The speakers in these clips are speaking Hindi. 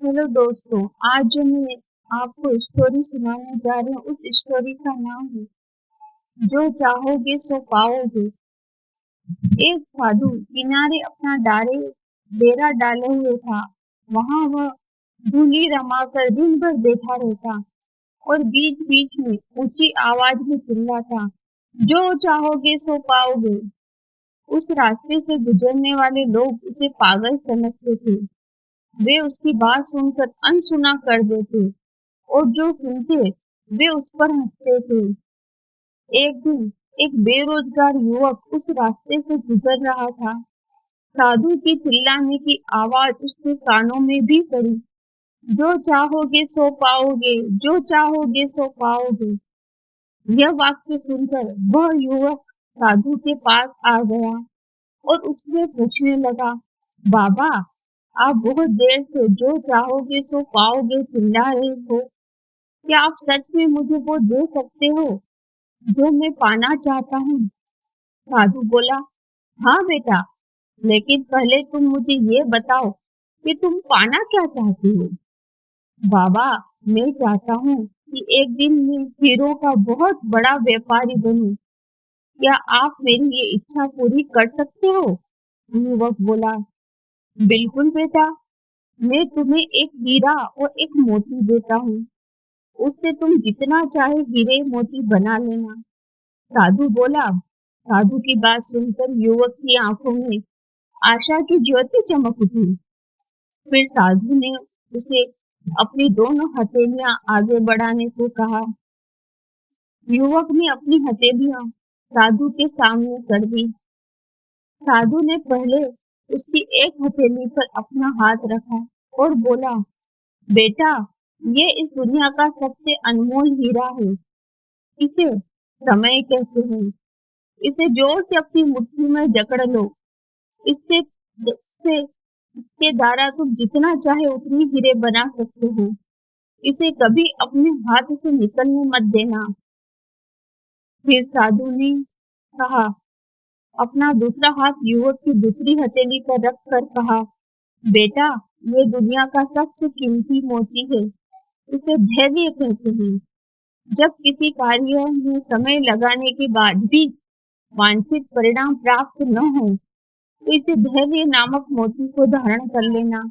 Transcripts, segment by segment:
हेलो दोस्तों। आज जो मैं आपको स्टोरी सुनाने जा रही हूँ उस स्टोरी का नाम है जो चाहोगे सो पाओगे। एक साधु किनारे अपना डेरा डाले हुए था। वहां वह धूली रमाकर दिन भर बैठा रहता और बीच बीच में ऊंची आवाज में चिल्लाता, जो चाहोगे सो पाओगे। उस रास्ते से गुजरने वाले लोग उसे पागल समझते थे। वे उसकी बात सुनकर अनसुना कर देते और जो सुनते वे उस पर हंसते थे। एक दिन एक बेरोजगार युवक उस रास्ते से गुजर रहा था। साधु की चिल्लाने की आवाज उसके कानों में भी पड़ी, जो चाहोगे सो पाओगे, जो चाहोगे सो पाओगे। यह वाक्य सुनकर वह युवक साधु के पास आ गया और उससे पूछने लगा, बाबा, आप बहुत देर से जो चाहोगे सो पाओगे चिल्ला रहे हो। क्या आप सच में मुझे वो दे सकते हो जो मैं पाना चाहता हूँ? साधु बोला, हाँ बेटा, लेकिन पहले तुम मुझे ये बताओ कि तुम पाना क्या चाहते हो। बाबा, मैं चाहता हूँ कि एक दिन मैं हीरो का बहुत बड़ा व्यापारी बनूं। क्या आप मेरी ये इच्छा पूरी कर सकते हो? युवक बोला, बिल्कुल बेटा, मैं तुम्हें एक हीरा और एक मोती देता हूँ। उससे तुम जितना चाहे हीरे मोती बना लेना। साधु बोला। साधु की बात सुनकर युवक की आंखों में आशा की ज्योति चमक उठी। फिर साधु ने उसे अपनी दोनों हथेलियां आगे बढ़ाने को कहा। युवक ने अपनी हथेलियां साधु के सामने कर दी। साधु ने पहले उसकी एक हथेली पर अपना हाथ रखा और बोला, बेटा, ये इस दुनिया का सबसे अनमोल हीरा है। इसे समय कहते हैं। इसे जोर से अपनी मुट्ठी में जकड़ लो। इससे इससे इसके द्वारा तुम जितना चाहे उतनी हीरे बना सकते हो। इसे कभी अपने हाथ से निकलने मत देना। फिर साधु ने कहा, अपना दूसरा हाथ युवक की दूसरी हथेली पर रख कर कहा, बेटा, ये दुनिया का सबसे कीमती मोती है। इसे धैर्य कहते हैं। जब किसी कार्य में समय लगाने के बाद भी वांछित परिणाम प्राप्त न हो तो इसे धैर्य नामक मोती को धारण कर लेना।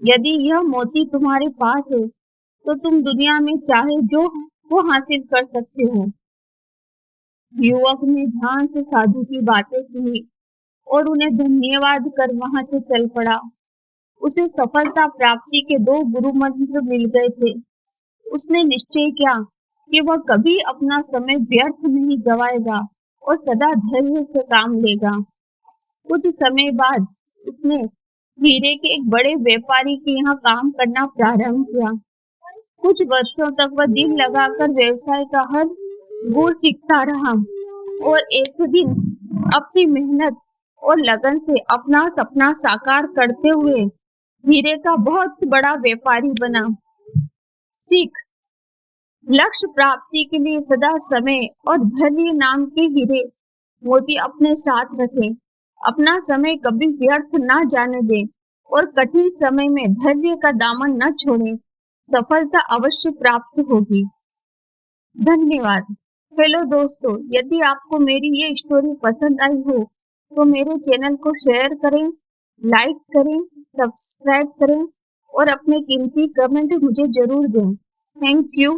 यदि यह मोती तुम्हारे पास है तो तुम दुनिया में चाहे जो वो हासिल कर सकते हो। युवक ने ध्यान से साधु की बातें सुनी और उन्हें धन्यवाद कर वहां से चल पड़ा। उसे सफलता प्राप्ति के 2 गुरु मंत्र मिल गए थे। उसने निश्चय किया कि वह कभी अपना समय व्यर्थ नहीं गवाएगा और सदा धैर्य से काम लेगा। कुछ समय बाद उसने हीरे के एक बड़े व्यापारी के यहाँ काम करना प्रारंभ किया। कुछ वर्षों तक वह दिल लगाकर व्यवसाय का हर गुण सीखता रहा और एक दिन अपनी मेहनत और लगन से अपना सपना साकार करते हुए हीरे का बहुत बड़ा व्यापारी बना। सीख, लक्ष्य प्राप्ति के लिए सदा समय और धैर्य नाम के हीरे मोती अपने साथ रखें। अपना समय कभी व्यर्थ ना जाने दें और कठिन समय में धैर्य का दामन न छोड़ें। सफलता अवश्य प्राप्त होगी। धन्यवाद। हेलो दोस्तों, यदि आपको मेरी ये स्टोरी पसंद आई हो तो मेरे चैनल को शेयर करें, लाइक करें, सब्सक्राइब करें और अपने कीमती कमेंट मुझे जरूर दें। Thank you.